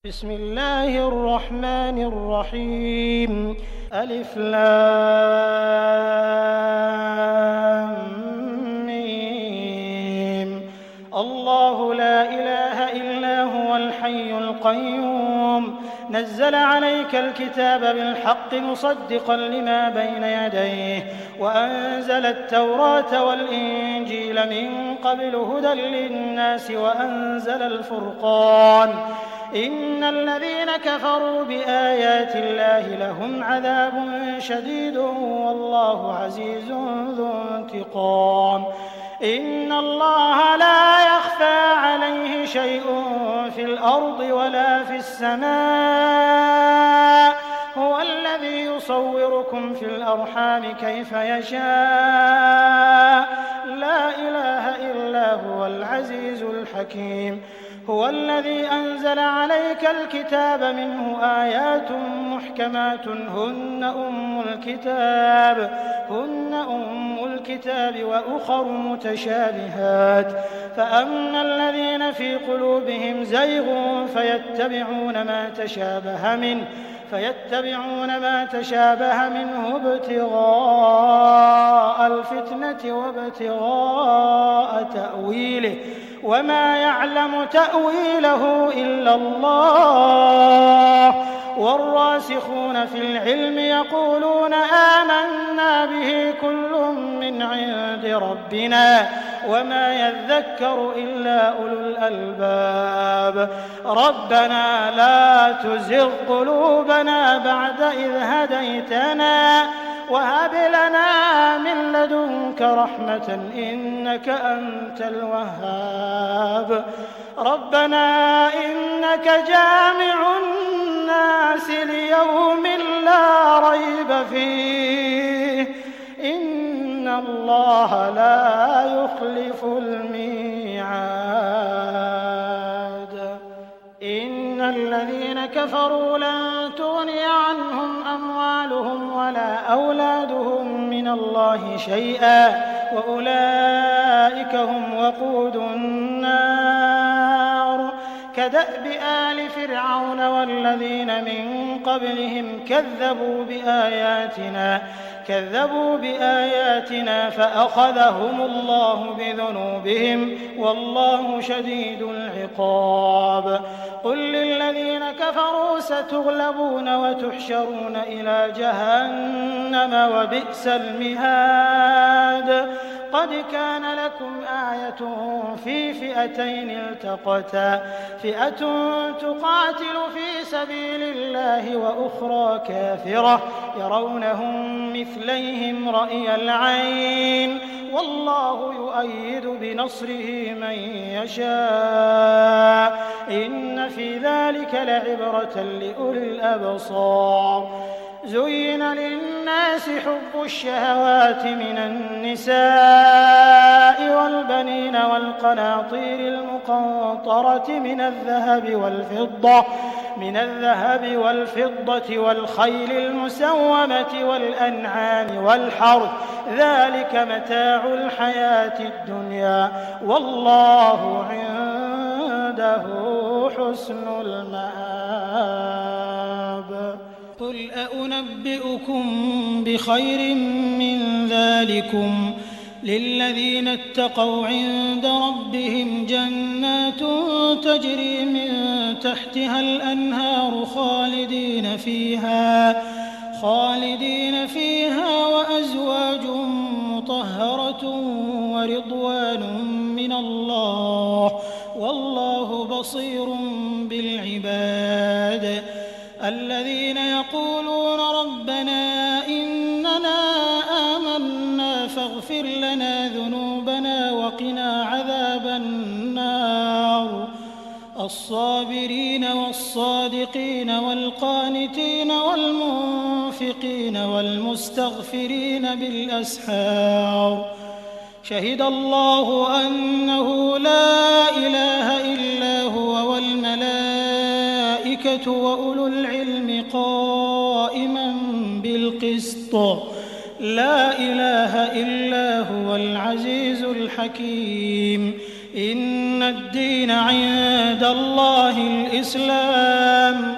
بسم الله الرحمن الرحيم. ألف لام ميم. الله لا إله إلا هو الحي القيوم نزل عليك الكتاب بالحق مصدقا لما بين يديه وأنزل التوراة والإنجيل من قبل هدى للناس وأنزل الفرقان إن الذين كفروا بآيات الله لهم عذاب شديد والله عزيز ذو انتقام. إن الله لا يخفى عليه شيء في الأرض ولا في السماء هو الذي يصوركم في الأرحام كيف يشاء لا إله إلا هو العزيز الحكيم. هو الذي أنزل عليك الكتاب منه آيات محكمات هن أم الكتاب وأخر متشابهات فأما الذين في قلوبهم زيغ فيتبعون ما تشابه منه ابتغاء الفتنة وابتغاء تأويله وما يعلم تأويله إلا الله والراسخون في العلم يقولون آمنا به كل من عند ربنا وما يذكر إلا أولو الألباب. ربنا لا تزغ قلوبنا بعد إذ هديتنا وهب لنا من لدنك رحمة إنك أنت الوهاب. ربنا إنك جامع الناس ليوم لا ريب فيه إن الله لا يخلف الميعاد. إن الذين كفروا لن تغني عنهم أموالهم ولا أولادهم من الله شيئا وأولئك هم وقود النار. كدأب آل فرعون والذين من قبلهم كذبوا بآياتنا فأخذهم الله بذنوبهم والله شديد العقاب. قل للذين كفروا ستغلبون وتحشرون إلى جهنم وبئس المهاد. قد كان لكم آية في فئتين التقتا فئة تقاتل في سبيل الله وأخرى كافرة يرونهم مثليهم رأي العين والله يؤيد بنصره من يشاء إن في ذلك لعبرة لأولي الأبصار. زين للناس حب الشهوات من النساء والبنين والقناطير المقنطرة من الذهب والفضة والخيل المسومة والأنعام والحرث ذلك متاع الحياة الدنيا والله عنده حسن المآب. قل أنبئكم بخير من ذلكم للذين اتقوا عند ربهم جنات تجري من تحتها الأنهار خالدين فيها وأزواج مطهرة ورضوان من الله والله بصير بالعباد. الذين يقولون ربنا إننا آمنا فاغفر لنا ذنوبنا وقنا عذاب النار. الصابرين والصادقين والقانتين والمنفقين والمستغفرين بالأسحار. شهد الله أنه لا إله إلا هو والملائكة وأولو العلم قائما بالقسط لا إله إلا هو العزيز الحكيم. إن الدين عند الله الإسلام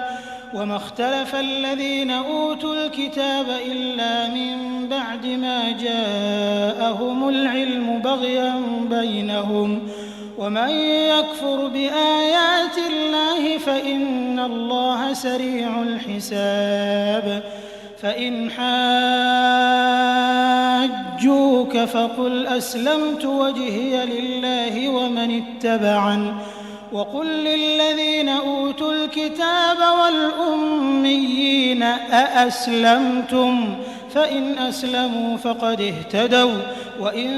وما اختلف الذين أوتوا الكتاب إلا من بعد ما جاءهم العلم بغيا بينهم ومن يكفر بآيات الله فإن الله سريع الحساب فإن حاجوك فقل أسلمت وجهي لله ومن اتبعني وقل للذين أوتوا الكتاب والأميين أأسلمتم فإن أسلموا فقد اهتدوا وإن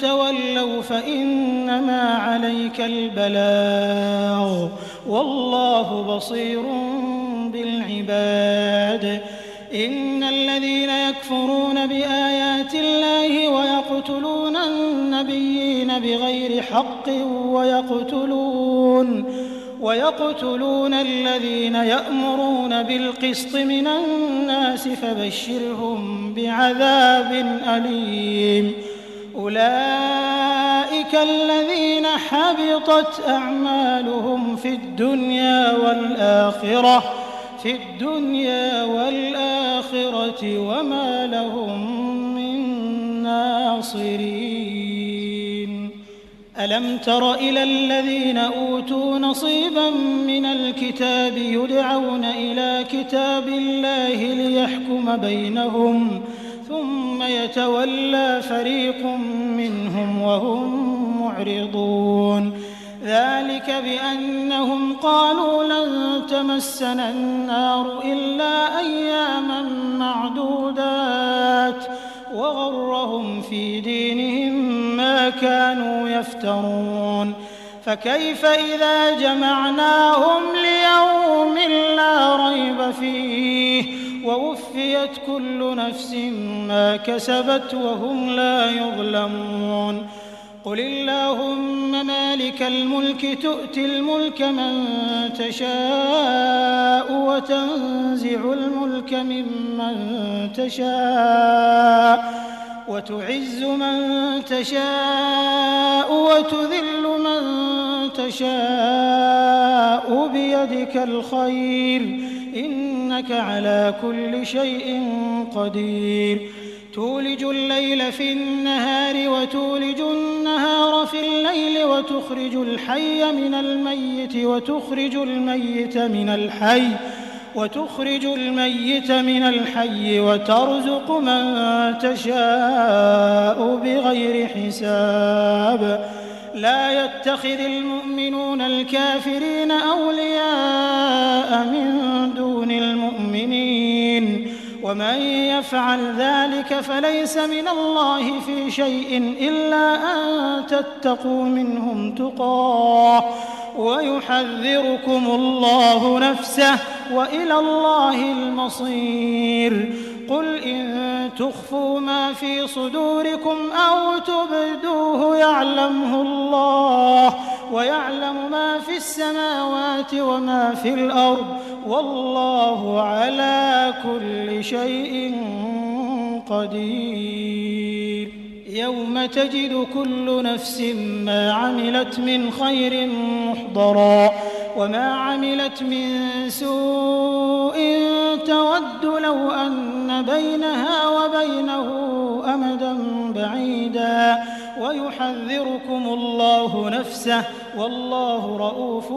تولوا فإنما عليك البلاغ والله بصير بالعباد إن الذين يكفرون بآيات الله ويقتلون النبيين بغير حق ويقتلون الذين يأمرون بالقسط من الناس فبشرهم بعذاب أليم أولئك الذين حبطت أعمالهم في الدنيا والآخرة وما لهم من ناصرين ألم تر إلى الذين أوتوا نصيبا من الكتاب يدعون إلى كتاب الله ليحكم بينهم ثم يتولى فريق منهم وهم معرضون ذلك بأنهم قالوا لن تمسنا النار إلا أياما معدودات وغرهم في دينهم ما كانوا يفترون فكيف إذا جمعناهم ليوم لا ريب فيه ووفيت كل نفس ما كسبت وهم لا يظلمون قل اللهم مالك الملك تؤتي الملك من تشاء وتنزع الملك ممن تشاء وتعز من تشاء وتذل من تشاء بيدك الخير إنك على كل شيء قدير تولج الليل في النهار وتولج النهار في الليل وتخرج الحي من الميت وتخرج الميت من الحي وترزق من تشاء بغير حساب لا يتخذ المؤمنون الكافرين أولياء من دون المؤمنين ومن يفعل ذلك فليس من الله في شيء إلا أن تتقوا منهم تقاه ويحذركم الله نفسه وإلى الله المصير قل إن تخفوا ما في صدوركم أو تبدوه يعلمه الله ويعلم ما في السماوات وما في الأرض والله على كل شيء قدير يوم تجد كل نفس ما عملت من خير محضرا وما عملت من سوء تود لو أن بينها وبينه أمدا بعيدا ويحذركم الله نفسه والله رؤوف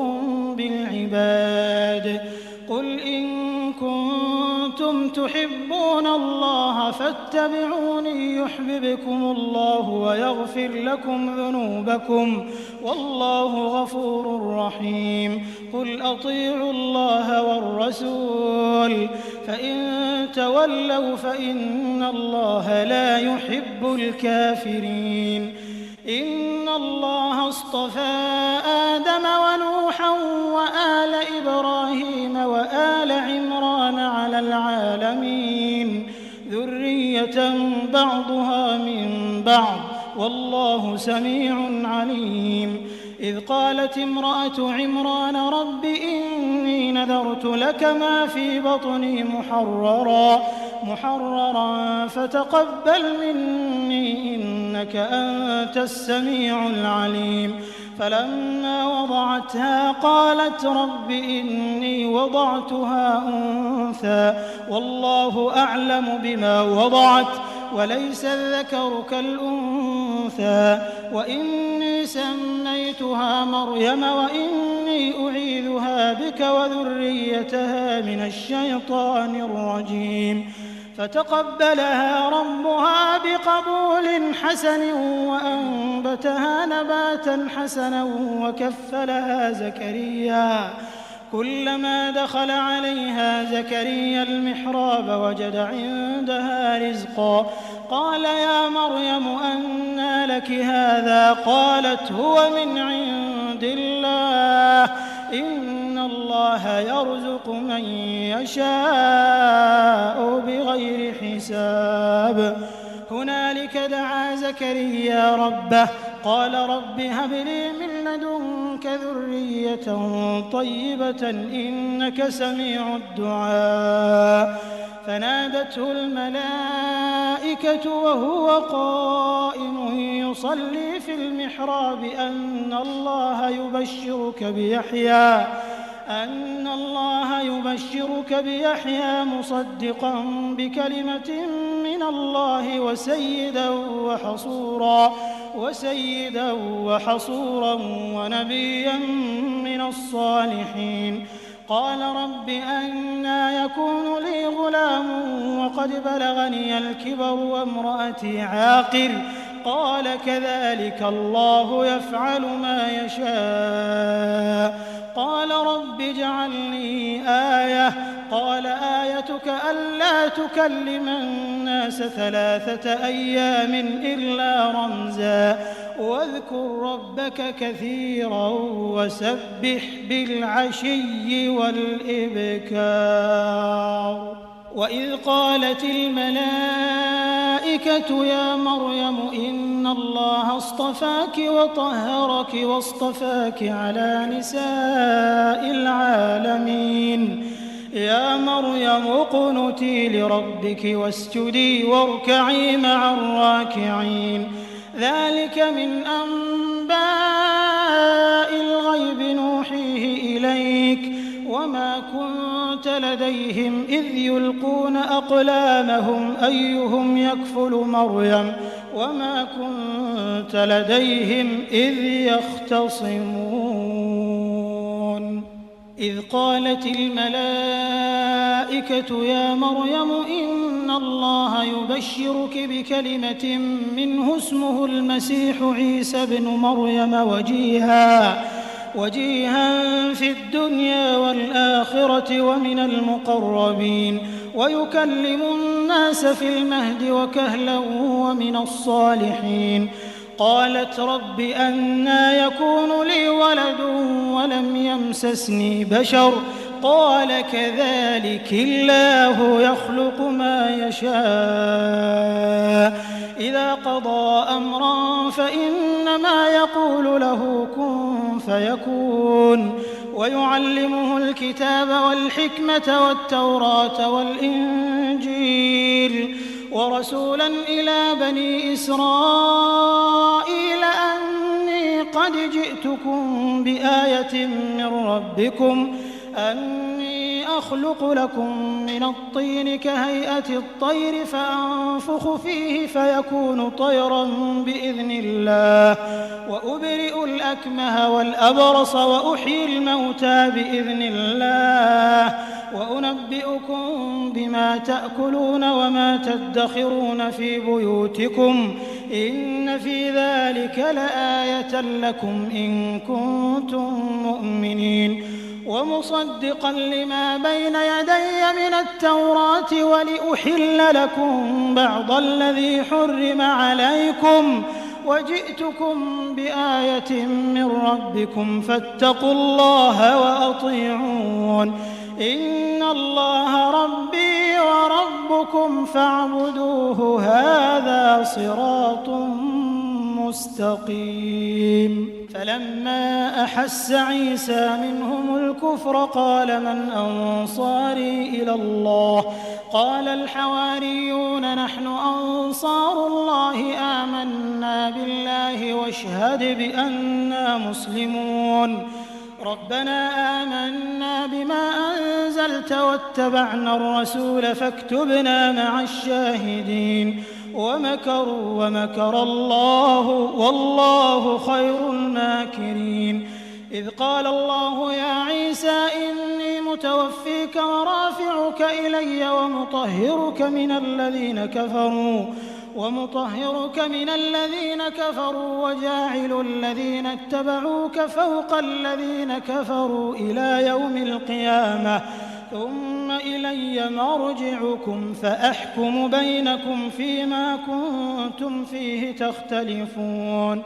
بالعباد قل إن كنتم تحبون الله فاتبعوني يحببكم الله ويغفر لكم ذنوبكم والله غفور رحيم قل أطيعوا الله والرسول فإن تولوا فإن الله لا يحب الكافرين إن الله اصطفى آدم ونوحا وآل إبراهيم وآل عمران على العالمين ذرية بعضها من بعض والله سميع عليم إذ قالت امرأة عمران رب إني نذرت لك ما في بطني محررا فتقبل مني إنك أنت السميع العليم فلما وضعتها قالت رب إني وضعتها أنثى والله أعلم بما وضعت وليس الذكر كالأنثى وإني سميتها مريم وإني أعيذها بك وذريتها من الشيطان الرجيم فتقبلها ربها بقبول حسن وأنبتها نباتا حسنا وكفلها زكريا كلما دخل عليها زكريا المحراب وجد عندها رزقا قال يا مريم أنى لك هذا قالت هو من عند الله إن الله يرزق من يشاء بغير حساب هنالك دعا زكريا ربه قال رب هب لي من لدنك ذرية طيبة إنك سميع الدعاء فنادته الملائكة وهو قائم يصلي في المحراب أن الله يبشرك بيحيى مصدقا بكلمة من الله وسيدا وحصورا ونبيا من الصالحين قال رب أنى يكون لي غلام وقد بلغني الكبر وامرأتي عاقر قال كذلك الله يفعل ما يشاء قال رب اجعل لي آية قال آيتك ألا تكلم الناس 3 أيام إلا رمزا واذكر ربك كثيرا وسبح بالعشي والإبكار وإذ قالت الملائكة يا مريم إن الله اصطفاك وطهرك واصطفاك على نساء العالمين يا مريم اقنتي لربك واسجدي واركعي مع الراكعين ذلك من أنباء الغيب نوحيه إليك وما كنت لديهم إذ يلقون أقلامهم أيهم يكفل مريم وما كنت لديهم إذ يختصمون إذ قالت الملائكة يا مريم إن الله يبشرك بكلمة منه اسمه المسيح عيسى بن مريم وجيها في الدنيا والآخرة ومن المقربين ويكلم الناس في المهد وكهلا ومن الصالحين قالت رب أنى يكون لي ولد ولم يمسسني بشر قال كذلك الله يخلق ما يشاء إذا قضى أمرا فإنما يقول له كن فيكون ويعلمه الكتاب والحكمة والتوراة والإنجيل ورسولا إلى بني إسرائيل أني قد جئتكم بآية من ربكم أني أخلق لكم من الطين كهيئة الطير فأنفخ فيه فيكون طيرا بإذن الله وأبرئ الأكمه والأبرص وأحيي الموتى بإذن الله وأنبئكم بما تأكلون وما تدخرون في بيوتكم إن في ذلك لآية لكم إن كنتم مؤمنين ومصدقا لما بين يدي من التوراة ولأحل لكم بعض الذي حرم عليكم وجئتكم بآية من ربكم فاتقوا الله وأطيعون إن الله ربي وربكم فاعبدوه هذا صراط مستقيم فلما أحس عيسى منهم الكفر قال من أنصاري إلى الله قال الحواريون نحن أنصار الله آمنا بالله واشهد بأننا مسلمون ربنا آمنا بما أنزلت واتبعنا الرسول فاكتبنا مع الشاهدين ومكروا ومكر الله والله خير الماكرين إذ قال الله يا عيسى إني متوفيك ورافعك إلي ومطهرك من الذين كفروا وجاعل الذين اتبعوك فوق الذين كفروا إلى يوم القيامة ثم إلي مرجعكم فأحكم بينكم فيما كنتم فيه تختلفون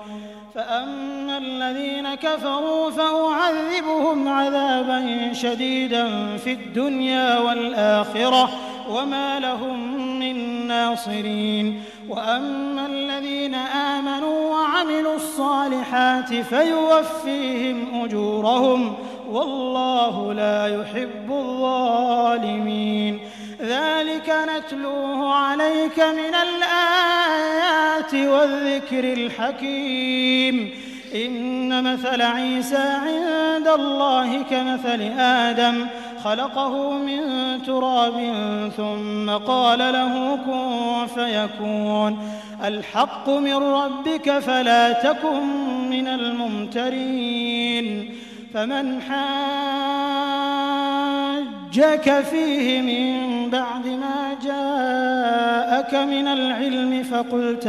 فأما الذين كفروا فأعذبهم عذابا شديدا في الدنيا والآخرة وما لهم من ناصرين وأما الذين آمنوا وعملوا الصالحات فيوفيهم أجورهم والله لا يحب الظالمين ذلك نتلوه عليك من الآيات والذكر الحكيم إن مثل عيسى عند الله كمثل آدم خلقه من تراب ثم قال له كن فيكون الحق من ربك فلا تكن من الممترين فمن حاجك فيه من بعد ما جاءك من العلم فقل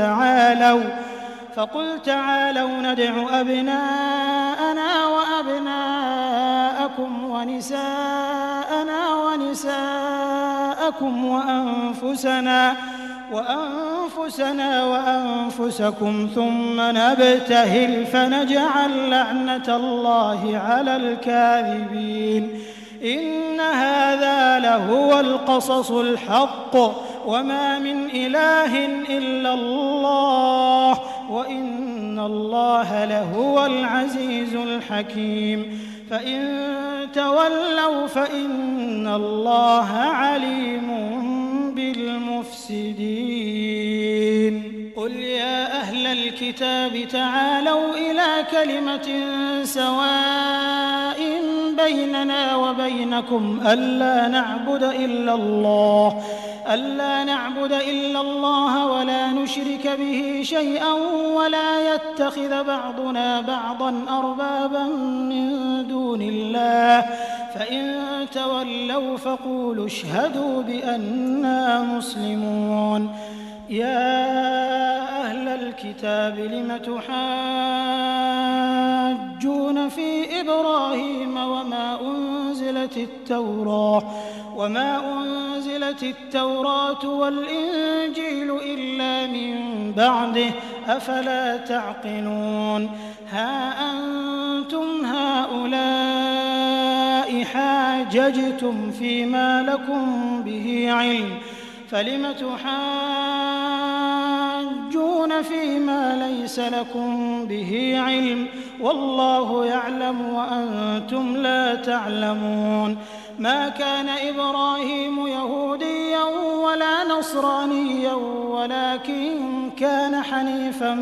تعالوا ندع أبناءنا وأبناءكم ونساءنا ونساءكم وأنفسنا وأنفسكم ثم نبتهل فنجعل لعنة الله على الكاذبين إن هذا لهو القصص الحق وما من إله إلا الله وإن الله لهو العزيز الحكيم فإن تولوا فإن الله عليم بالمفسدين قل يا أهل الكتاب تعالوا إلى كلمة سواء بيننا وبينكم ألا نعبد إلا الله ولا نشرك به شيئا ولا يتخذ بعضنا بعضا أربابا من دون الله فإن تولوا فقولوا اشهدوا بأننا مسلمون يا أهل الكتاب لم تحاجون في إبراهيم وما أنزلت التوراة والإنجيل إلا من بعده أفلا تعقلون ها أنتم هؤلاء حاججتم فيما لكم به علم فلم تحاجون فيما ليس لكم به علم والله يعلم وأنتم لا تعلمون ما كان إبراهيم يهوديا ولا نصرانيا ولكن كان حنيفا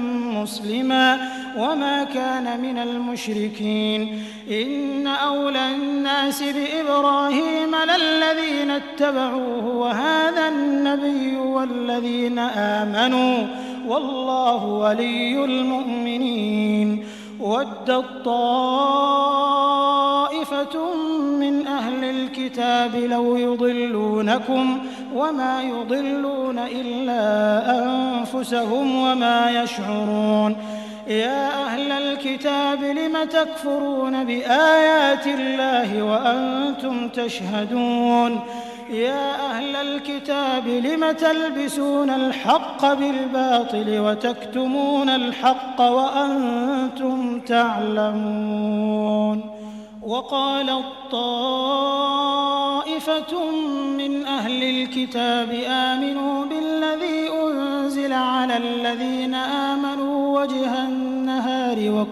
مسلما وما كان من المشركين إن أولى الناس بإبراهيم للذين اتبعوه وهذا النبي والذين آمنوا والله ولي المؤمنين ودت طائفة من أهل الكتاب لو يضلونكم وما يضلون إلا أنفسهم وما يشعرون يا أهل الكتاب لم تكفرون بآيات الله وأنتم تشهدون يا أهل الكتاب لم تلبسون الحق بالباطل وتكتمون الحق وأنتم تعلمون وقالت طائفة من أهل الكتاب آمنوا بالذي أنزل على الذين آمنوا وجه النهار النهار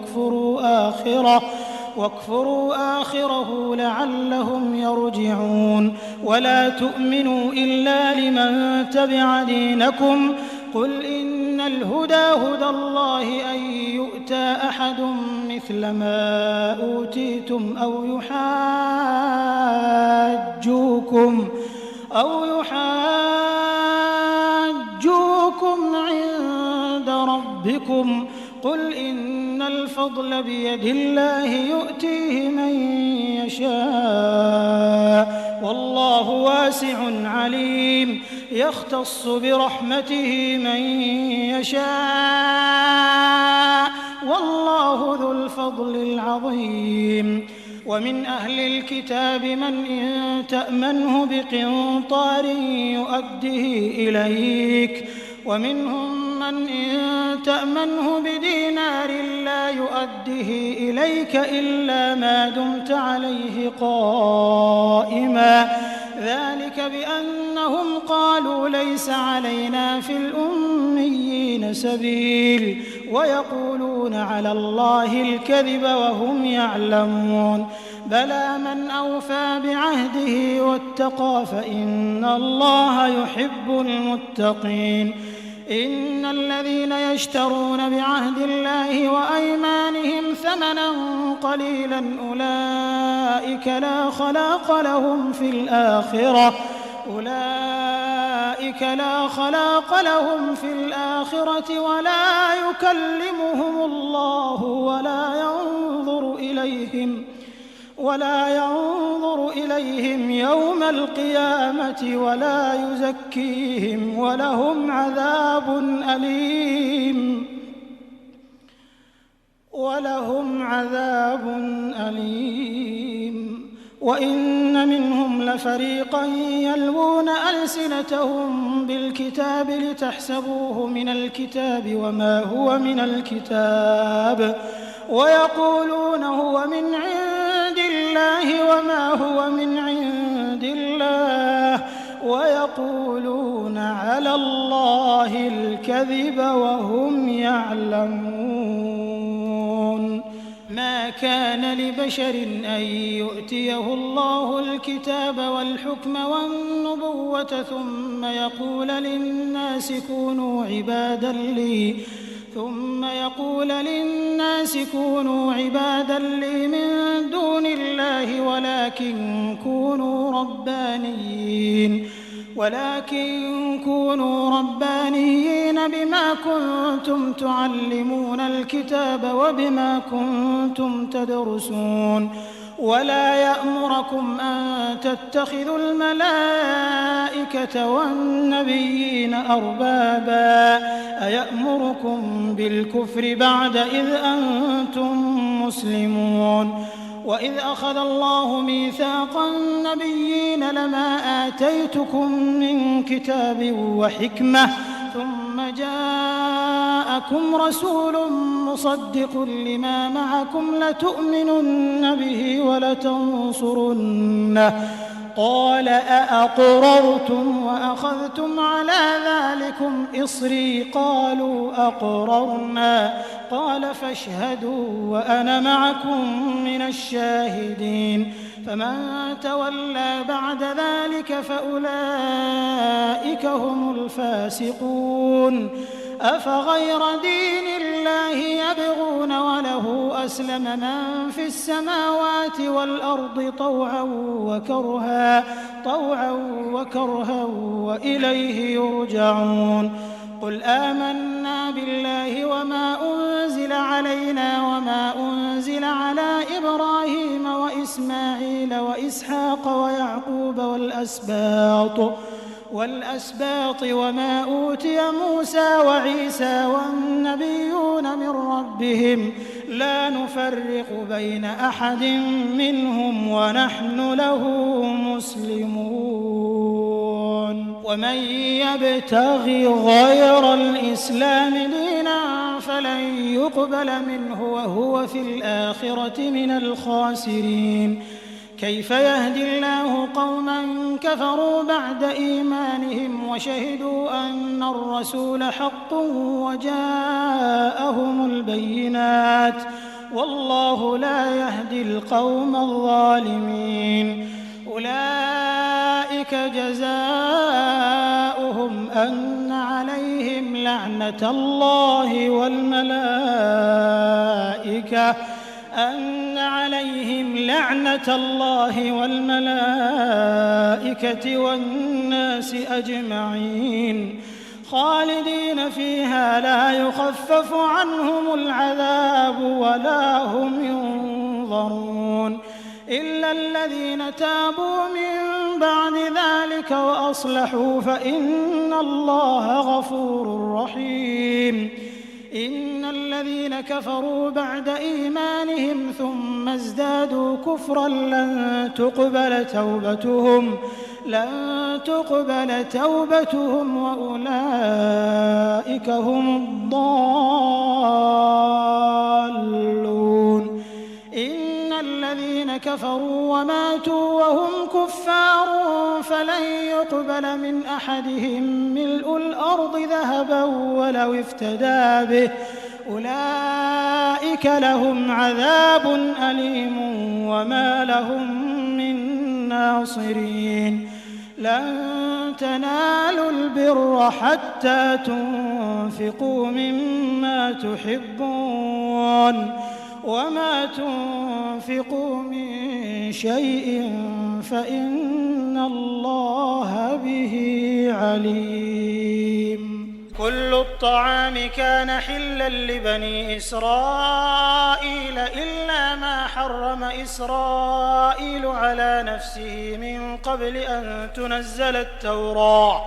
واكفروا آخره لعلهم يرجعون. ولا تؤمنوا إلا لمن تبع دينكم قل إن الهدى هدى الله أن يؤتى أحد مثل ما أوتيتم أو يحاجوكم عند ربكم قل إن الفضل بيد الله يؤتيه من يشاء والله واسع عليم يختص برحمته من يشاء والله ذو الفضل العظيم. ومن أهل الكتاب من إن تأمنه بقنطار يؤده إليك ومنهم من إن تأمنه بدينار لا يؤده إليك إلا ما دمت عليه قائما ذلك بأنهم قالوا ليس علينا في الأميين سبيل ويقولون على الله الكذب وهم يعلمون. بلى من أوفى بعهده واتقى فإن الله يحب المتقين. إن الذين يشترون بعهد الله وأيمانهم ثمنا قليلا أولئك لا خلاق لهم في الآخرة ولا يكلمهم الله ولا ينظر إليهم يوم القيامة ولا يزكيهم ولهم عذاب أليم. وإن منهم لفريقا يلوون ألسنتهم بالكتاب لتحسبوه من الكتاب وما هو من الكتاب ويقولون هو من عند الله وما هو من عند الله ويقولون على الله الكذب وهم يعلمون. ما كان لبشر أن يؤتيه الله الكتاب والحكم والنبوة ثم يقول للناس كونوا عبادا لي من دون الله ولكن كونوا ربانيين بما كنتم تعلمون الكتاب وبما كنتم تدرسون. ولا يأمركم أن تتخذوا الملائكة والنبيين أربابا أيأمركم بالكفر بعد إذ أنتم مسلمون. وإذ أخذ الله ميثاق النبيين لما آتيتكم من كتاب وحكمة ثم جاءكم رسول مصدق لما معكم لتؤمنن به ولتنصرنه قال أأقررتم وأخذتم على ذلكم إصري قالوا أقررنا قال فاشهدوا وأنا معكم من الشاهدين. فمن تولى بعد ذلك فأولئك هم الفاسقون. أفغير دين الله يبغون وله أسلم من في السماوات والأرض طوعا وكرها وإليه يرجعون. قل آمنا بالله وما أنزل علينا وما أنزل على إبراهيم وإسماعيل وإسحاق ويعقوب والأسباط وما أوتي موسى وعيسى والنبيون من ربهم لا نفرق بين أحد منهم ونحن له مسلمون. ومن يبتغي غير الإسلام دينا فلن يقبل منه وهو في الآخرة من الخاسرين. كيف يهدي الله قوما كفروا بعد إيمانهم وشهدوا أن الرسول حق وجاءهم البينات والله لا يهدي القوم الظالمين أولئك جزاؤهم أن عليهم لعنة الله والملائكة والناس أجمعين خالدين فيها لا يخفف عنهم العذاب ولا هم ينظرون إلا الذين تابوا من بعد ذلك وأصلحوا فإن الله غفور رحيم إن الذين كفروا بعد إيمانهم ثم ازدادوا كفرا لن تقبل توبتهم وأولئك هم الضالون إن الذين كفروا وماتوا وهم كفار فلن يقبل من أحدهم ملء الأرض ذهبا ولو افتدى به أولئك لهم عذاب أليم وما لهم من ناصرين لن تنالوا البر حتى تنفقوا مما تحبون وما تنفقوا من شيء فإن الله به عليم كل الطعام كان حلا لبني إسرائيل إلا ما حرم إسرائيل على نفسه من قبل أن تنزل التوراة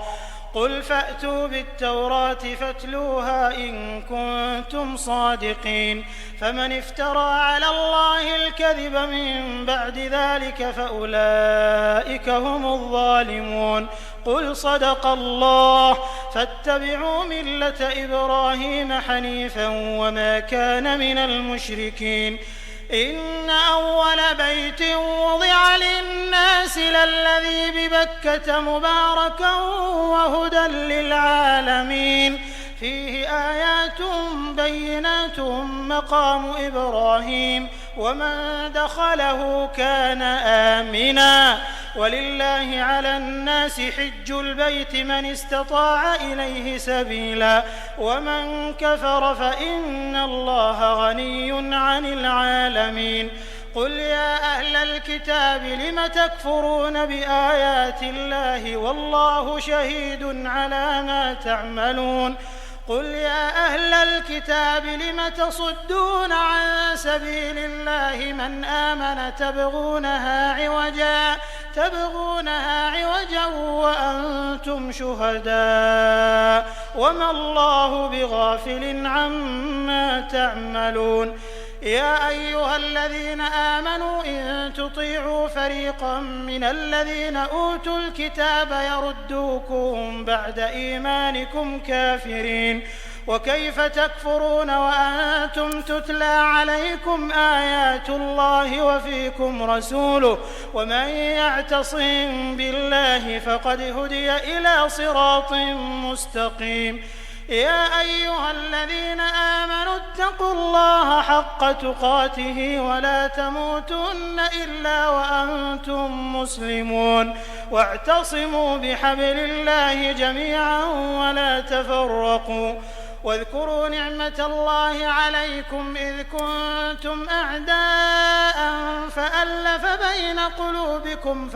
قل فأتوا بالتوراة فاتلوها إن كنتم صادقين فمن افترى على الله الكذب من بعد ذلك فأولئك هم الظالمون قل صدق الله فاتبعوا ملة إبراهيم حنيفا وما كان من المشركين إن أول بيت وضع للناس للذي ببكة مباركا وهدى للعالمين فيه آيات بينات مقام إبراهيم ومن دخله كان آمنا ولله على الناس حج البيت من استطاع إليه سبيلا ومن كفر فإن الله غني عن العالمين قل يا أهل الكتاب لم تكفرون بآيات الله والله شهيد على ما تعملون قل يا أهل الكتاب لم تصدون عن سبيل الله من آمن تبغونها عوجا وأنتم شهداء وما الله بغافل عما تعملون يا أيها الذين آمنوا إن تطيعوا فريقا من الذين أوتوا الكتاب يردوكم بعد إيمانكم كافرين وكيف تكفرون وأنتم تتلى عليكم آيات الله وفيكم رسوله ومن يعتصم بالله فقد هدي إلى صراط مستقيم يا أيها الذين آمنوا اتقوا الله حق تقاته ولا تموتن إلا وأنتم مسلمون واعتصموا بحبل الله جميعا ولا تفرقوا واذكروا نعمة الله عليكم إذ كنتم أعداء فألف بين قلوبكم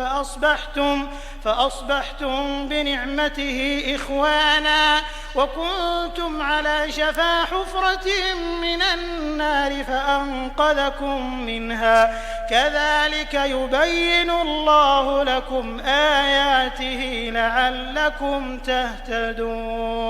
فأصبحتم بنعمته إخوانا وكنتم على شفا حفرة من النار فأنقذكم منها كذلك يبين الله لكم آياته لعلكم تهتدون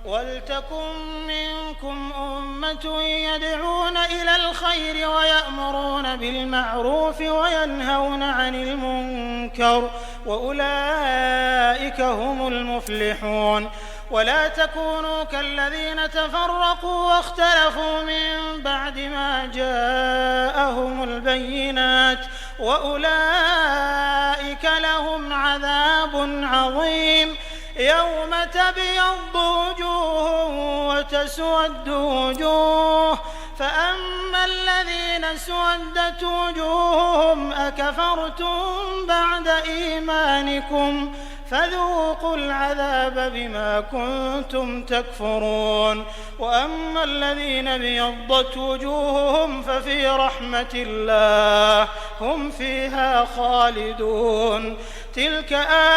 ولتكن منكم أمة يدعون إلى الخير ويأمرون بالمعروف وينهون عن المنكر وأولئك هم المفلحون ولا تكونوا كالذين تفرقوا واختلفوا من بعد ما جاءهم البينات وأولئك لهم عذاب عظيم. يوم تبيض وجوه وتسود وجوه، فأما الذين اسودت وجوههم أكفرتم بعد إيمانكم فذوقوا العذاب بما كنتم تكفرون. وأما الذين ابيضت وجوههم ففي رحمة الله هم فيها خالدون. تلك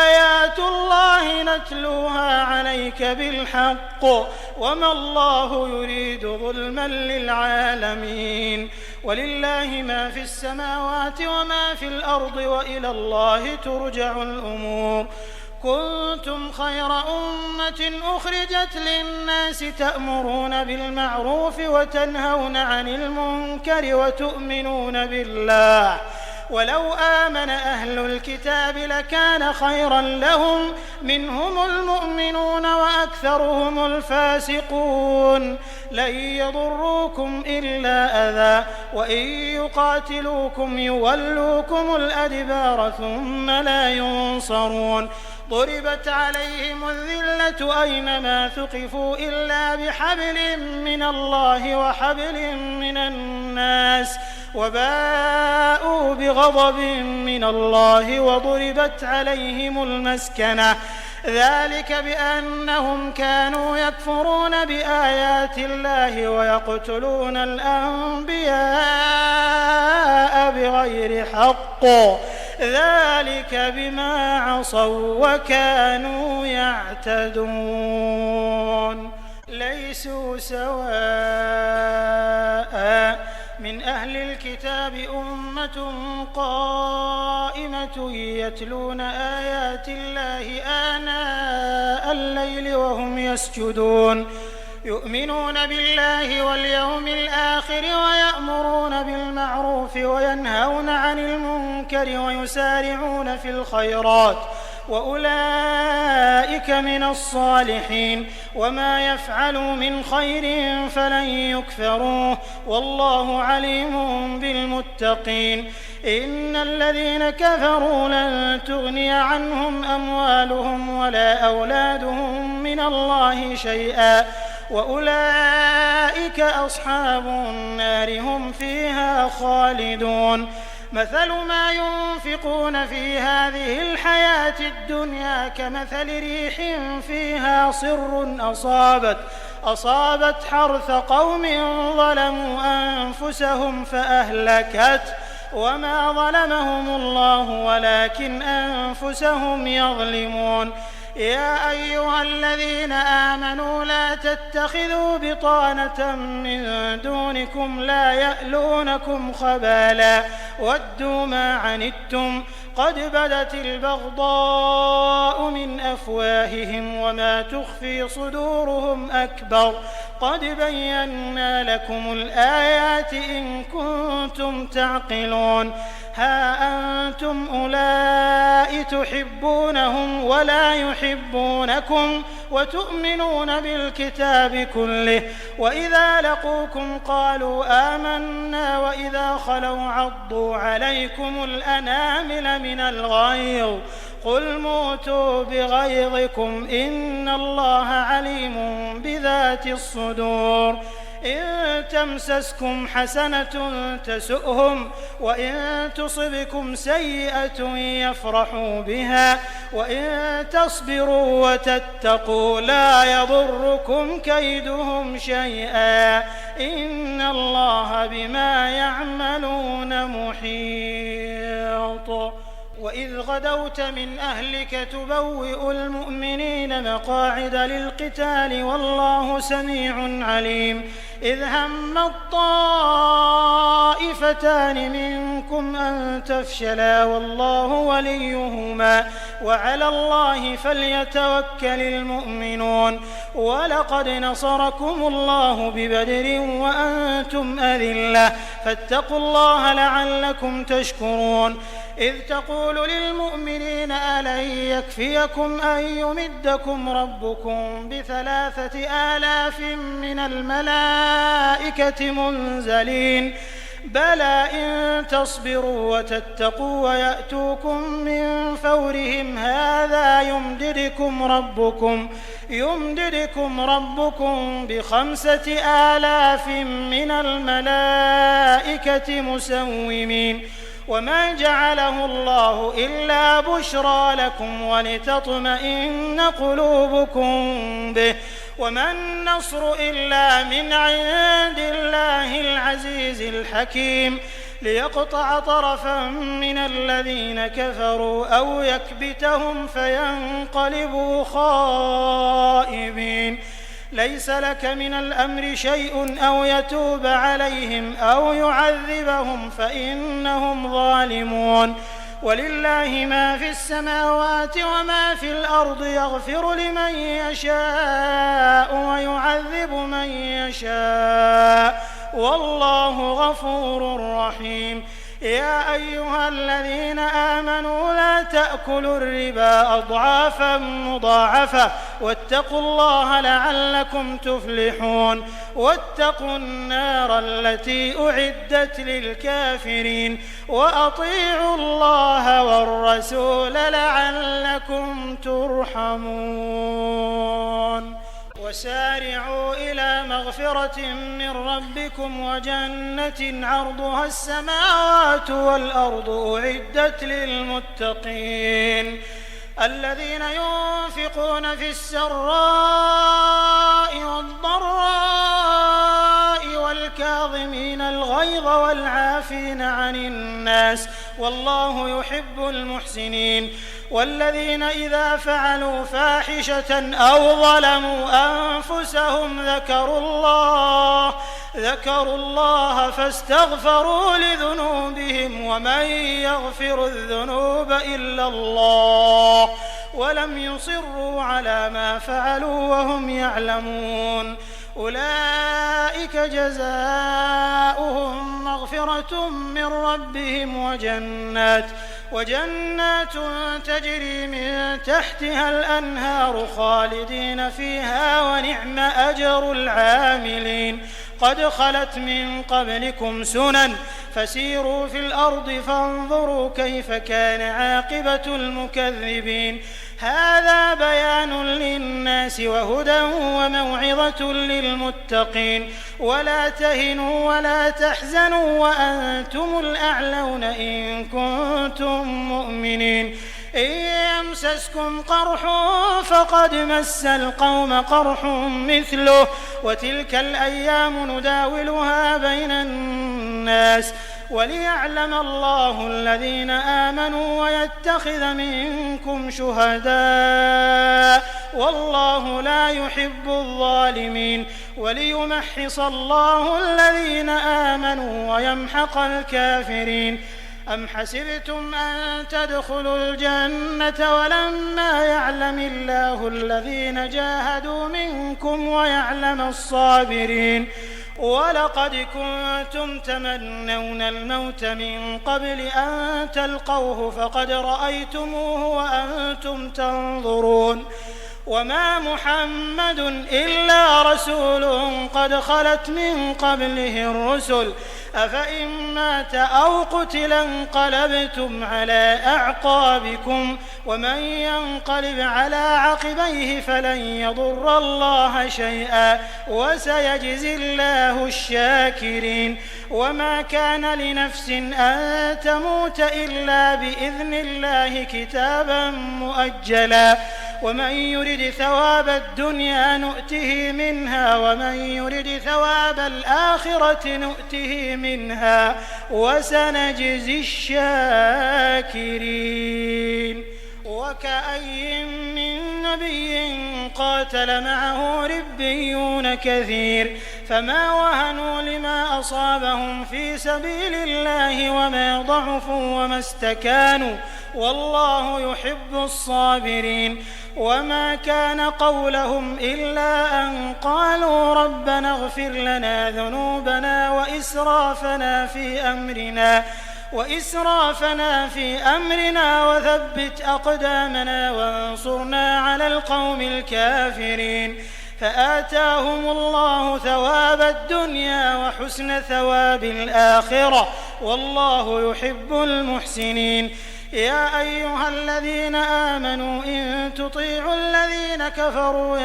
آيات الله نتلوها عليك بالحق وما الله يريد ظلما للعالمين. ولله ما في السماوات وما في الأرض وإلى الله ترجع الأمور. كنتم خير أمة أخرجت للناس تأمرون بالمعروف وتنهون عن المنكر وتؤمنون بالله. ولو آمن أهل الكتاب لكان خيرا لهم، منهم المؤمنون وأكثرهم الفاسقون. لن يضروكم إلا أذى، وإن يقاتلوكم يولوكم الأدبار ثم لا ينصرون. ضربت عليهم الذلة أينما ثقفوا إلا بحبل من الله وحبل من الناس، وباءوا بغضب من الله وضربت عليهم المسكنة. ذلك بأنهم كانوا يكفرون بآيات الله ويقتلون الأنبياء بغير حق، ذلك بما عصوا وكانوا يعتدون. ليسوا سواء من أهل الكتاب أمة قائمة يتلون آيات الله آناء الليل وهم يسجدون، يؤمنون بالله واليوم الآخر ويأمرون بالمعروف وينهون عن المنكر ويسارعون في الخيرات، وأولئك من الصالحين. وما يفعلوا من خير فلن يكفروه، والله عليم بالمتقين. إن الذين كفروا لن تغني عنهم أموالهم ولا أولادهم من الله شيئا، وأولئك أصحاب النار هم فيها خالدون. مثل ما ينفقون في هذه الحياة الدنيا كمثل ريح فيها صر أصابت حرث قوم ظلموا أنفسهم فأهلكت، وما ظلمهم الله ولكن أنفسهم يظلمون. يا أيها الذين آمنوا لا تتخذوا بطانة من دونكم لا يألونكم خبالا ودوا ما عنتم قد بدت البغضاء من أفواههم وما تخفي صدورهم أكبر قد بينا لكم الآيات إن كنتم تعقلون. ها أنتم أولئك تحبونهم ولا يحبونكم وتؤمنون بالكتاب كله، وإذا لقوكم قالوا آمنا وإذا خلوا عضوا عليكم الأنامل من الغيظ قل موتوا بغيظكم إن الله عليم بذات الصدور. إن تمسسكم حسنة تسؤهم وإن تصبكم سيئة يفرحوا بها وإن تصبروا وتتقوا لا يضركم كيدهم شيئا إن الله بما يعملون محيط. وإذ غدوت من أهلك تبوئ المؤمنين مقاعد للقتال والله سميع عليم. إذ هم الطائفتان منكم أن تفشلا والله وليهما وعلى الله فليتوكل المؤمنون. ولقد نصركم الله ببدر وأنتم أذلة فاتقوا الله لعلكم تشكرون. إذ تقول للمؤمنين ألن يكفيكم أن يمدكم ربكم ب3,000 من الملائكة منزلين بلى إن تصبروا وتتقوا ويأتوكم من فورهم هذا يمددكم ربكم ب5,000 من الملائكة مسومين وما جعله الله إلا بشرى لكم ولتطمئن قلوبكم به وما النصر إلا من عند الله العزيز الحكيم ليقطع طرفا من الذين كفروا أو يكبتهم فينقلبوا خائبين ليس لك من الأمر شيء أو يتوب عليهم أو يعذبهم فإنهم ظالمون ولله ما في السماوات وما في الأرض يغفر لمن يشاء ويعذب من يشاء والله غفور رحيم يا أيها الذين آمنوا لا تأكلوا الربا أضعافا مضاعفة واتقوا الله لعلكم تفلحون واتقوا النار التي أعدت للكافرين وأطيعوا الله والرسول لعلكم ترحمون وسارعوا إلى مغفرة من ربكم وجنة عرضها السماوات والأرض أعدت للمتقين الذين ينفقون في السراء والضراء والكاظمين الغيظ والعافين عن الناس والله يحب المحسنين والذين إذا فعلوا فاحشة أو ظلموا أنفسهم ذكروا الله فاستغفروا لذنوبهم ومن يغفر الذنوب إلا الله ولم يصروا على ما فعلوا وهم يعلمون أولئك جزاؤهم مغفرة من ربهم وجنات تجري من تحتها الأنهار خالدين فيها ونعم أجر العاملين قد خلت من قبلكم سنن فسيروا في الأرض فانظروا كيف كان عاقبة المكذبين هذا بيان للناس وهدى وموعظة للمتقين ولا تهنوا ولا تحزنوا وأنتم الأعلون إن كنتم مؤمنين إن يمسسكم قرح فقد مس القوم قرح مثله وتلك الأيام نداولها بين الناس وليعلم الله الذين آمنوا ويتخذ منكم شهداء والله لا يحب الظالمين وليمحص الله الذين آمنوا ويمحق الكافرين أم حسبتم أن تدخلوا الجنة ولما يعلم الله الذين جاهدوا منكم ويعلم الصابرين ولقد كنتم تمنون الموت من قبل أن تلقوه فقد رأيتموه وأنتم تنظرون وما محمد إلا رسول قد خلت من قبله الرسل أفإن مات أو قتل انقلبتم على أعقابكم ومن ينقلب على عقبيه فلن يضر الله شيئا وسيجزي الله الشاكرين وما كان لنفس أن تموت إلا بإذن الله كتابا مؤجلا ومن يرد ثواب الدنيا نؤته منها ومن يرد ثواب الآخرة نؤته منها وسنجزي الشاكرين وكأي من نبي قاتل معه ربيون كثير فما وهنوا لما أصابهم في سبيل الله وما ضعفوا وما استكانوا والله يحب الصابرين وما كان قولهم إلا أن قالوا ربنا اغفر لنا ذنوبنا وإسرافنا في أمرنا وثبت أقدامنا وانصرنا على القوم الكافرين فآتاهم الله ثواب الدنيا وحسن ثواب الآخرة والله يحب المحسنين. يا أيها الذين آمنوا إن تطيعوا الذين كفروا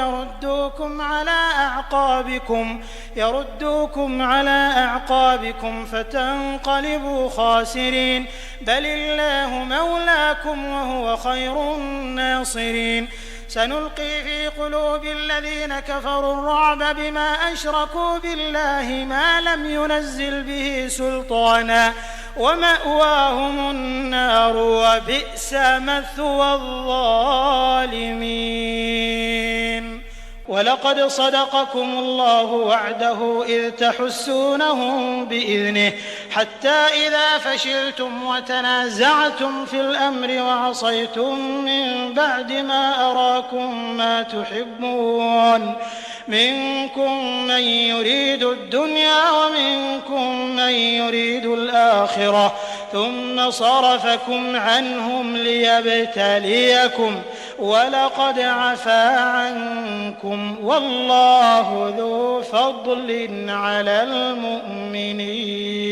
يردوكم على أعقابكم فتنقلبوا خاسرين. بل الله مولاكم وهو خير الناصرين. سنلقي في قلوب الذين كفروا الرعب بما أشركوا بالله ما لم ينزل به سلطانا ومأواهم النار وبئس مثوى الظالمين. ولقد صدقكم الله وعده إذ تحسونهم بإذنه حتى إذا فشلتم وتنازعتم في الأمر وعصيتم من بعد ما أراكم ما تحبون منكم من يريد الدنيا ومنكم من يريد الآخرة ثم صرفكم عنهم ليبتليكم ولقد عفا عنكم والله ذو فضل على المؤمنين.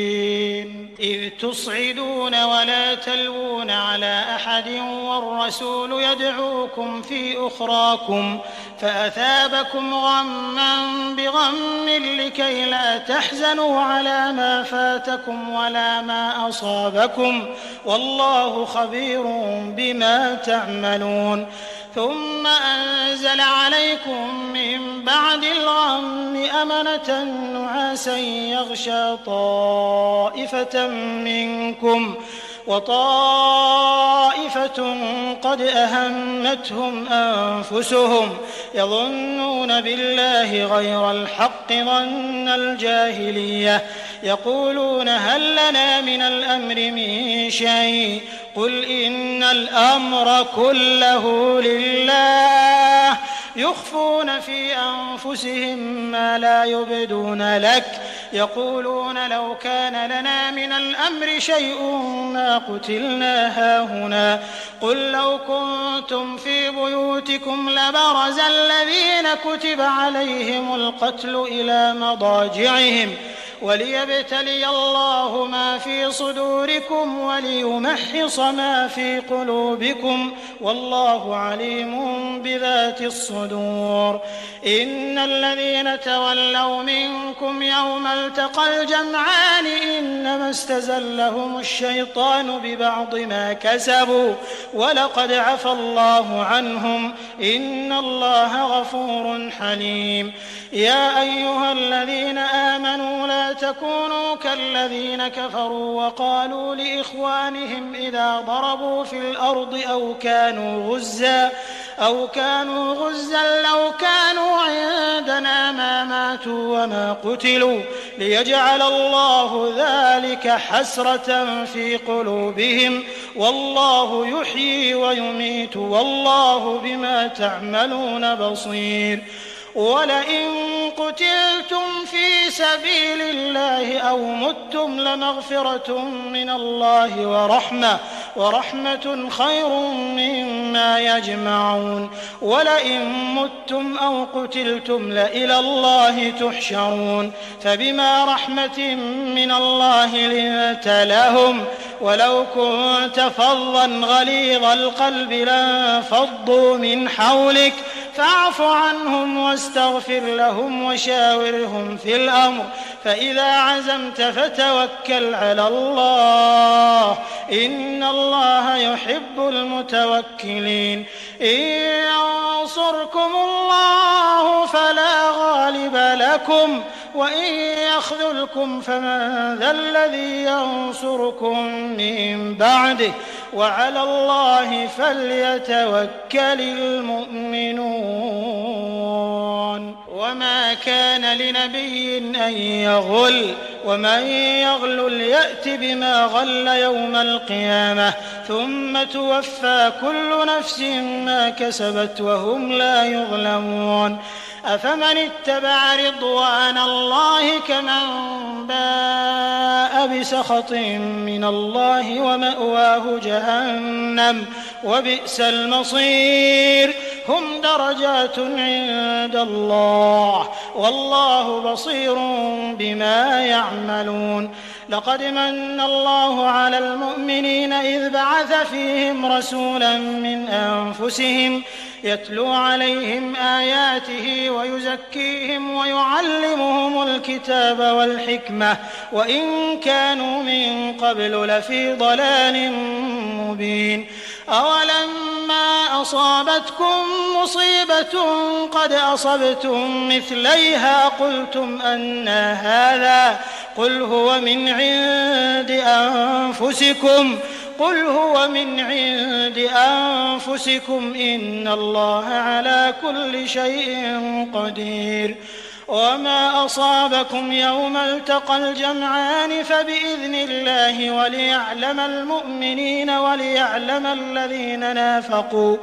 إذ تصعدون ولا تلوون على أحد والرسول يدعوكم في أخراكم فأثابكم غما بغم لكي لا تحزنوا على ما فاتكم ولا ما أصابكم والله خبير بما تعملون. ثم أنزل عليكم من بعد الغم أمنة نعاسا يغشى طائفة منكم وطائفة قد أهمتهم أنفسهم يظنون بالله غير الحق ظن الجاهلية يقولون هل لنا من الأمر من شيء قل إن الأمر كله لله يخفون في أنفسهم ما لا يبدون لك يقولون لو كان لنا من الأمر شيء ما قتلنا هاهنا قل لو كنتم في بيوتكم لبرز الذين كتب عليهم القتل إلى مضاجعهم وليبتلي الله ما في صدوركم وليمحص ما في قلوبكم والله عليم بذات الصدور. إن الذين تولوا منكم يوم التقى الجمعان إنما استزلهم الشيطان ببعض ما كسبوا ولقد عفى الله عنهم إن الله غفور حليم. يا أيها الذين آمنوا لا تكونوا كالذين كفروا وقالوا لإخوانهم إذا ضربوا في الأرض أو كانوا غزا لو كانوا عندنا ما ماتوا وما قتلوا ليجعل الله ذلك حسرة في قلوبهم والله يحيي ويميت والله بما تعملون بصير. ولئن قتلتم في سبيل الله أو متم لمغفرة من الله ورحمة خير مما يجمعون. ولئن متم أو قتلتم لإلى الله تحشرون فبما رحمة من الله لنت لهم ولو كنت فظا غليظ القلب لانفضوا من حولك فاعف عنهم واستغفر لهم وشاورهم في الأمر فإذا عزمت فتوكل على الله إن الله يحب المتوكلين. إن ينصركم الله فلا غالب لكم وإن يخذلكم فمن ذا الذي ينصركم من بعده وعلى الله فليتوكل المؤمنون. وما كان لنبي أن يغل ومن يغل يأت بما غل يوم القيامة ثم توفى كل نفس ما كسبت وهم لا يظلمون. أفمن اتبع رضوان الله كمن باء بسخط من الله ومأواه جهنم وبئس المصير. هم درجات عند الله والله بصير بما يعملون. لقد من الله على المؤمنين إذ بعث فيهم رسولا من أنفسهم يتلو عليهم آياته ويزكيهم ويعلمهم الكتاب والحكمة وإن كانوا من قبل لفي ضلال مبين. أولما أصابتكم مصيبة قد أصبتم مثليها قلتم أنى هذا قل هو من عند أنفسكم إن الله على كل شيء قدير. وما أصابكم يوم التقى الجمعان فبإذن الله وليعلم المؤمنين وليعلم الذين نافقوا.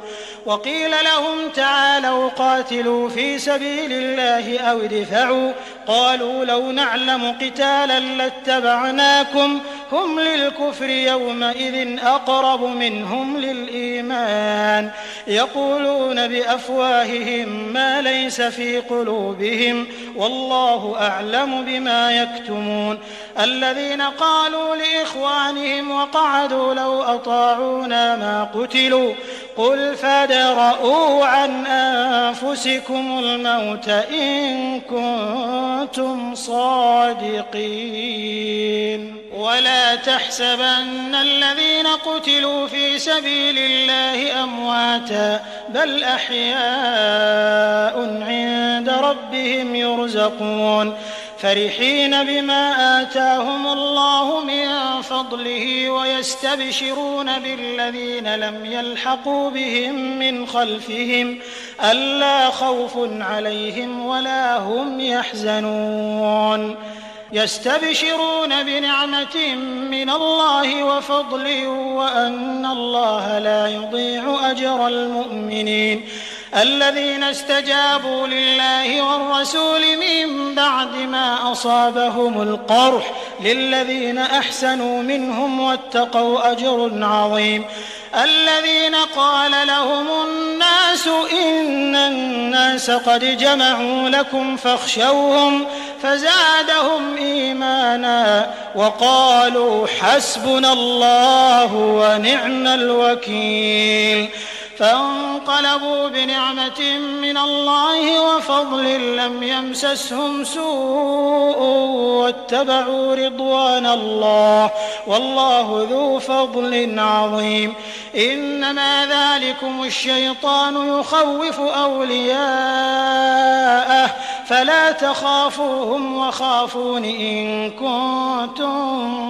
وقيل لهم تعالوا قاتلوا في سبيل الله أو ادفعوا قالوا لو نعلم قتالا لاتبعناكم هم للكفر يومئذ أقرب منهم للإيمان يقولون بأفواههم ما ليس في قلوبهم والله أعلم بما يكتمون. الذين قالوا لإخوانهم وقعدوا لو أطاعونا ما قتلوا قل فادرءوا عن أنفسكم الموت إن كنتم صادقين. ولا تحسبن الذين قتلوا في سبيل الله أمواتا بل أحياء عند ربهم يرزقون فرحين بما آتاهم الله من فضله ويستبشرون بالذين لم يلحقوا بهم من خلفهم ألا خوف عليهم ولا هم يحزنون. يستبشرون بنعمة من الله وفضل وأن الله لا يضيع أجر المؤمنين. الذين استجابوا لله والرسول من بعد ما أصابهم القرح للذين أحسنوا منهم واتقوا أجر عظيم. الذين قال لهم الناس إن الناس قد جمعوا لكم فاخشوهم فزادهم إيمانا وقالوا حسبنا الله ونعم الوكيل. فانقلبوا بنعمة من الله وفضل لم يمسسهم سوء واتبعوا رضوان الله والله ذو فضل عظيم. إنما ذلكم الشيطان يخوف أولياءه فلا تخافوهم وخافون إن كنتم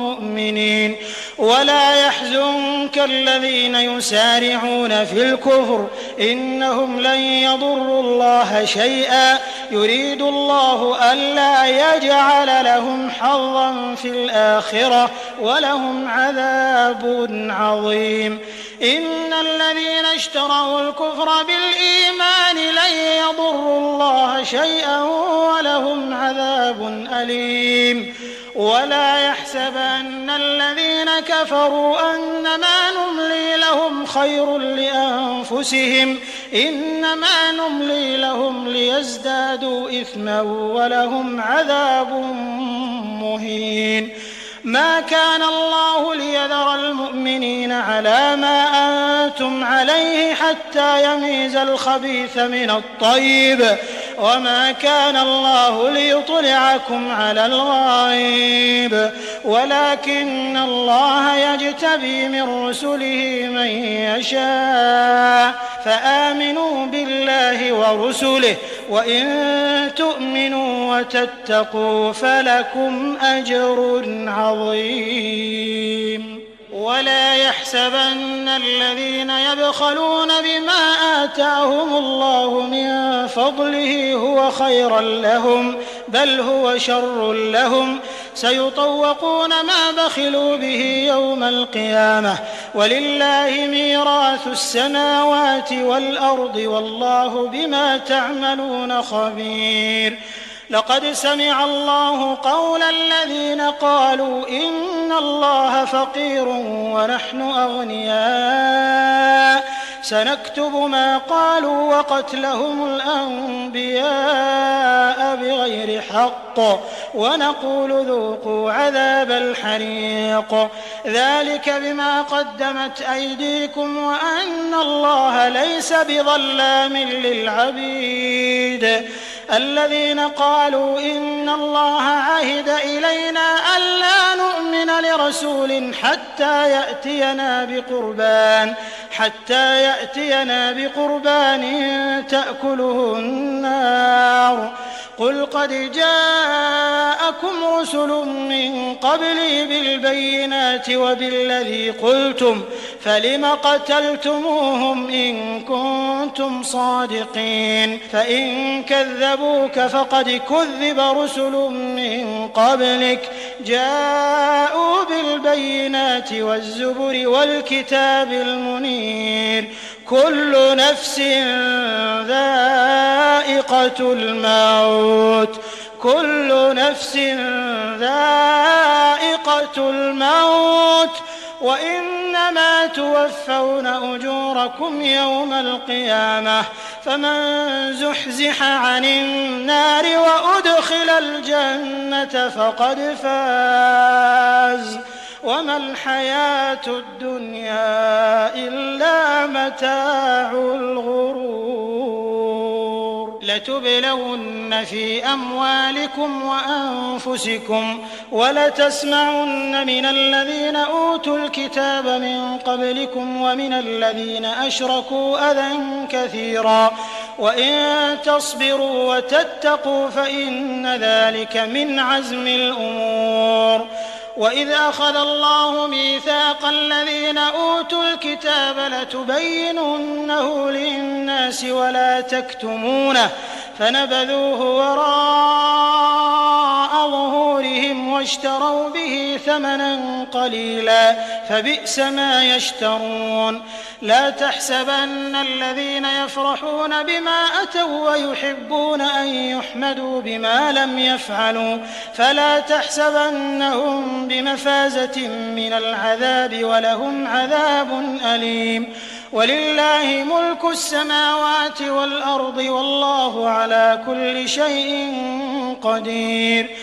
مؤمنين. ولا يحزنك الذين يسارعون في الكفر إنهم لن يضروا الله شيئا يريد الله ألا يجعل لهم حظا في الآخرة ولهم عذاب عظيم. إن الذين اشتروا الكفر بالإيمان لن يضروا الله شيئا ولهم عذاب أليم. ولا يحسبن الذين كفروا أنما نملي لهم خير لأنفسهم إنما نملي لهم ليزدادوا إثما ولهم عذاب مهين. ما كان الله ليذر المؤمنين على ما أنتم عليه حتى يميز الخبيث من الطيب وما كان الله ليطلعكم على الغيب ولكن الله يجتبي من رسله من يشاء فآمنوا بالله ورسله وإن تؤمنوا وتتقوا فلكم أجر عظيم. ولا يحسبن الذين يبخلون بما آتاهم الله من فضله هو خيرا لهم بل هو شر لهم سيطوقون ما بخلوا به يوم القيامة ولله ميراث السماوات والأرض والله بما تعملون خبير. لقد سمع الله قول الذين قالوا إن الله فقير ونحن أغنياء سنكتب ما قالوا وقتلهم الأنبياء بغير حق ونقول ذوقوا عذاب الحريق ذلك بما قدمت أيديكم وأن الله ليس بظلام للعبيد الذين قالوا إن الله عهد إلينا ألا نؤمن لرسول حتى يأتينا بقربان تأكله النار قل قد جاءكم رسل من قبلي بالبينات وبالذي قلتم فلم قتلتموهم إن كنتم صادقين فإن كذبوك فقد كذب رسل من قبلك جاءوا بالبينات والزبر والكتاب المنير كل نفس ذائقة الموت وإنما توفون أجوركم يوم القيامة فمن زحزح عن النار وأدخل الجنة فقد فاز وما الحياة الدنيا إلا متاع الغرور لتبلون في أموالكم وأنفسكم ولتسمعن من الذين أوتوا الكتاب من قبلكم ومن الذين أشركوا أذى كثيرا وإن تصبروا وتتقوا فإن ذلك من عزم الأمور وإذ أخذ الله ميثاق الذين أوتوا الكتاب لتبيننه للناس ولا تكتمونه فنبذوه وراء ظهورهم واشتروا به ثمنا قليلا فبئس ما يشترون لا تحسبن الذين يفرحون بما أتوا ويحبون أن يحمدوا بما لم يفعلوا فلا تحسبنهم بمفازة من العذاب ولهم عذاب أليم ولله ملك السماوات والأرض والله على كل شيء قدير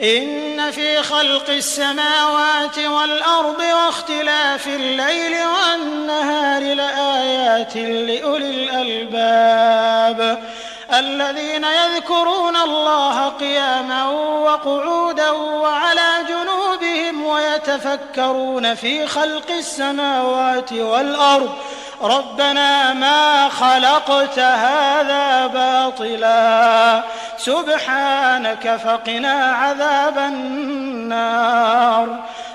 إن في خلق السماوات والأرض واختلاف الليل والنهار لآيات لأولي الألباب الذين يذكرون الله قياما وقعودا وعلى جنوبهم ويتفكرون في خلق السماوات والأرض ربنا ما خلقت هذا باطلا سبحانك فقنا عذاب النار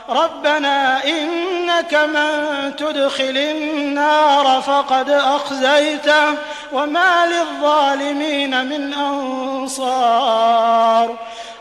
ربنا إنك من تدخل النار فقد أخزيته وما للظالمين من أنصار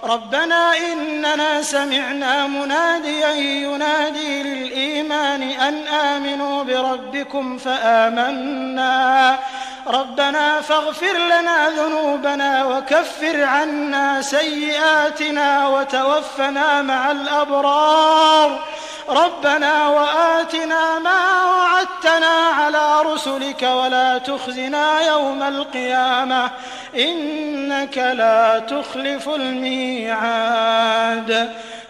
ربنا إننا سمعنا مناديا ينادي للإيمان أن آمنوا بربكم فآمنا ربنا فاغفر لنا ذنوبنا وكفر عنا سيئاتنا وتوفنا مع الأبرار ربنا وآتنا ما وعدتنا على رسلك ولا تخزنا يوم القيامة إنك لا تخلف الميعاد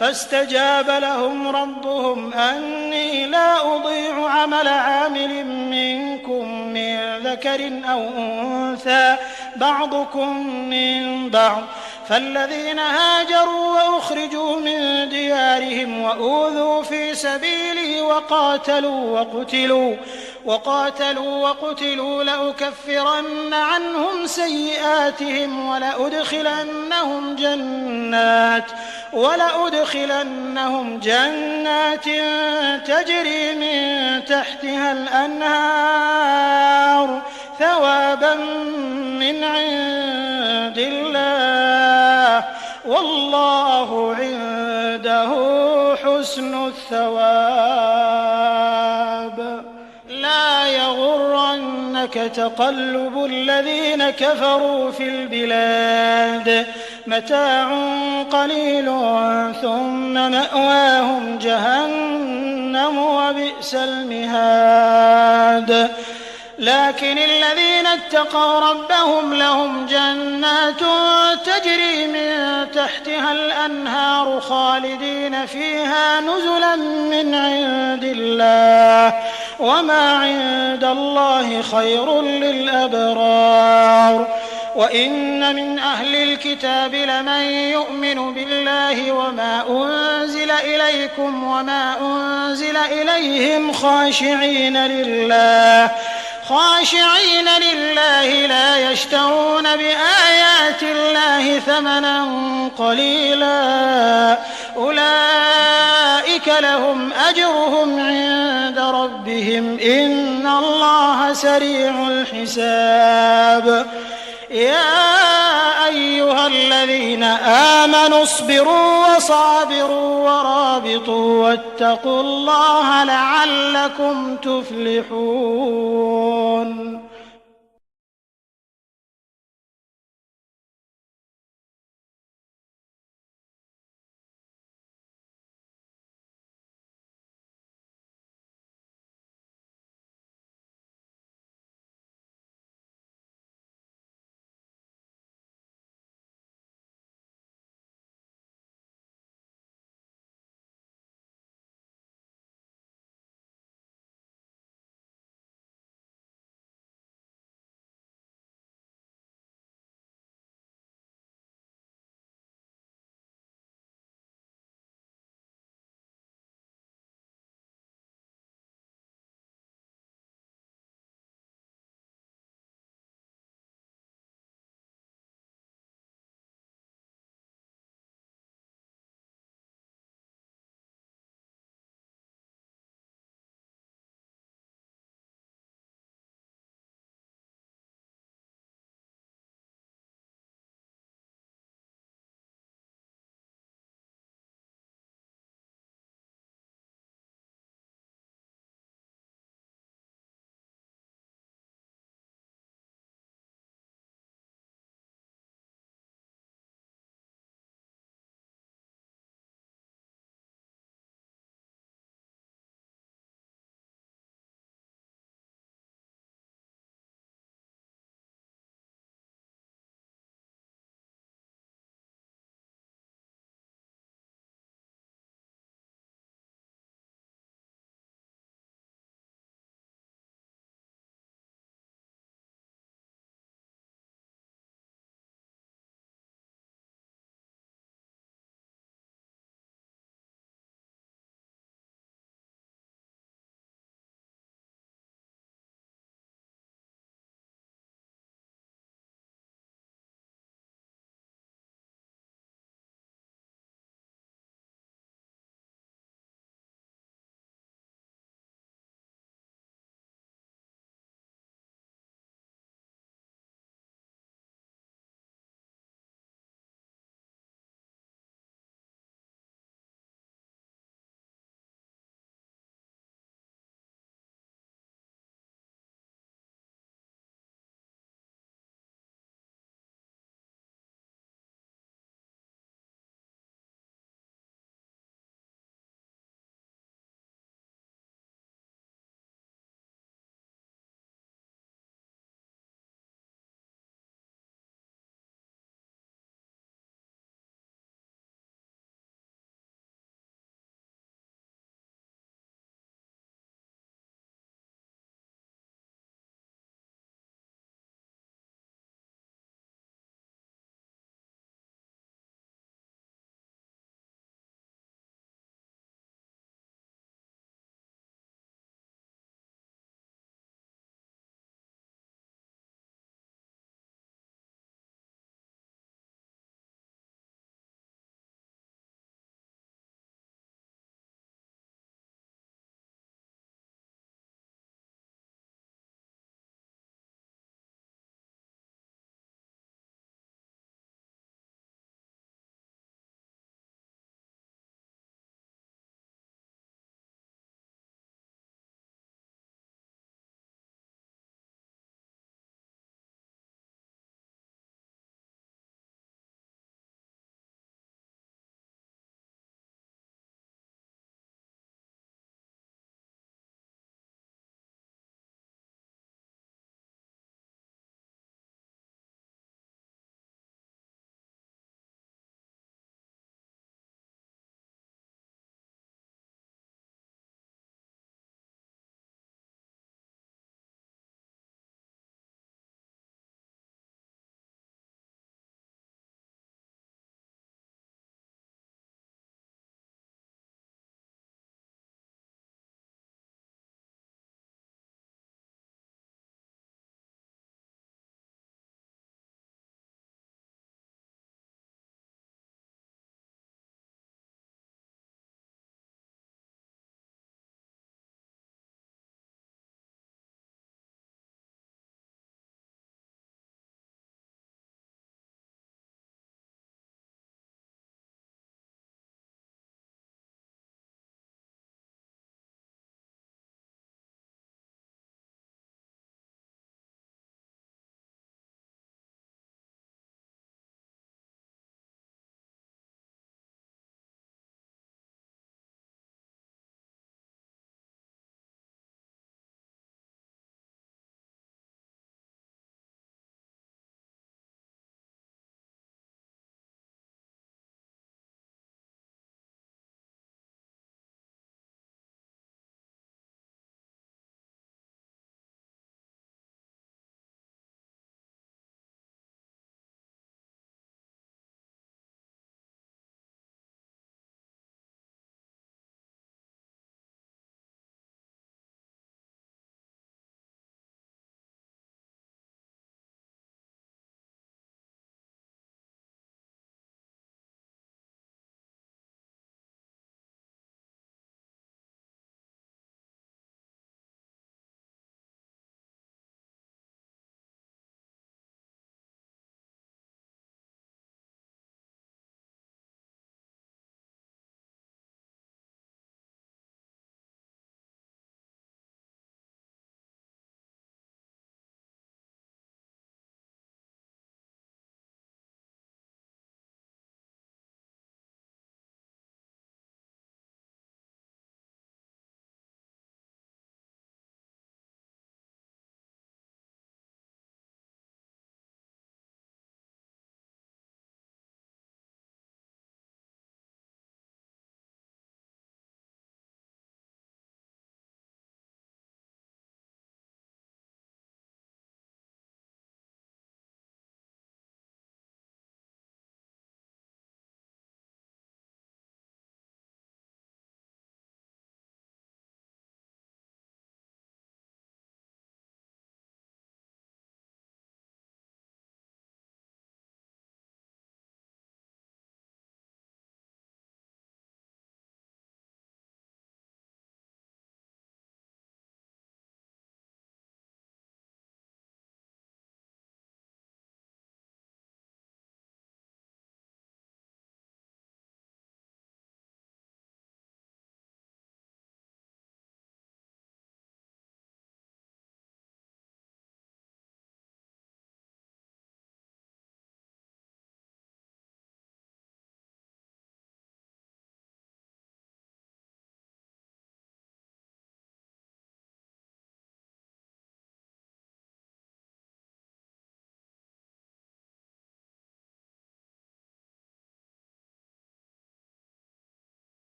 فاستجاب لهم ربهم أني لا أضيع عمل عامل منكم من ذكر أو أنثى بعضكم من بعض فالذين هاجروا وأخرجوا من ديارهم وأوذوا في سبيلي وقاتلوا وقتلوا لأكفرن عنهم سيئاتهم ولأدخلنهم جنات تجري من تحتها الأنهار ثوابا من عند الله والله عنده حسن الثواب لا يغرنك تقلب الذين كفروا في البلاد متاع قليل ثم مأواهم جهنم وبئس المهاد لكن الذين اتقوا ربهم لهم جنات تجري من تحتها الأنهار خالدين فيها نزلا من عند الله وما عند الله خير للأبرار. وإن من أهل الكتاب لمن يؤمن بالله وما أنزل إليكم وما أنزل إليهم خاشعين لله لا يشترون بآيات الله ثمنا قليلا أولئك لهم أجرهم عند ربهم إن الله سريع الحساب. يا أيها الذين آمنوا اصبروا وصابروا ورابطوا واتقوا الله لعلكم تفلحون.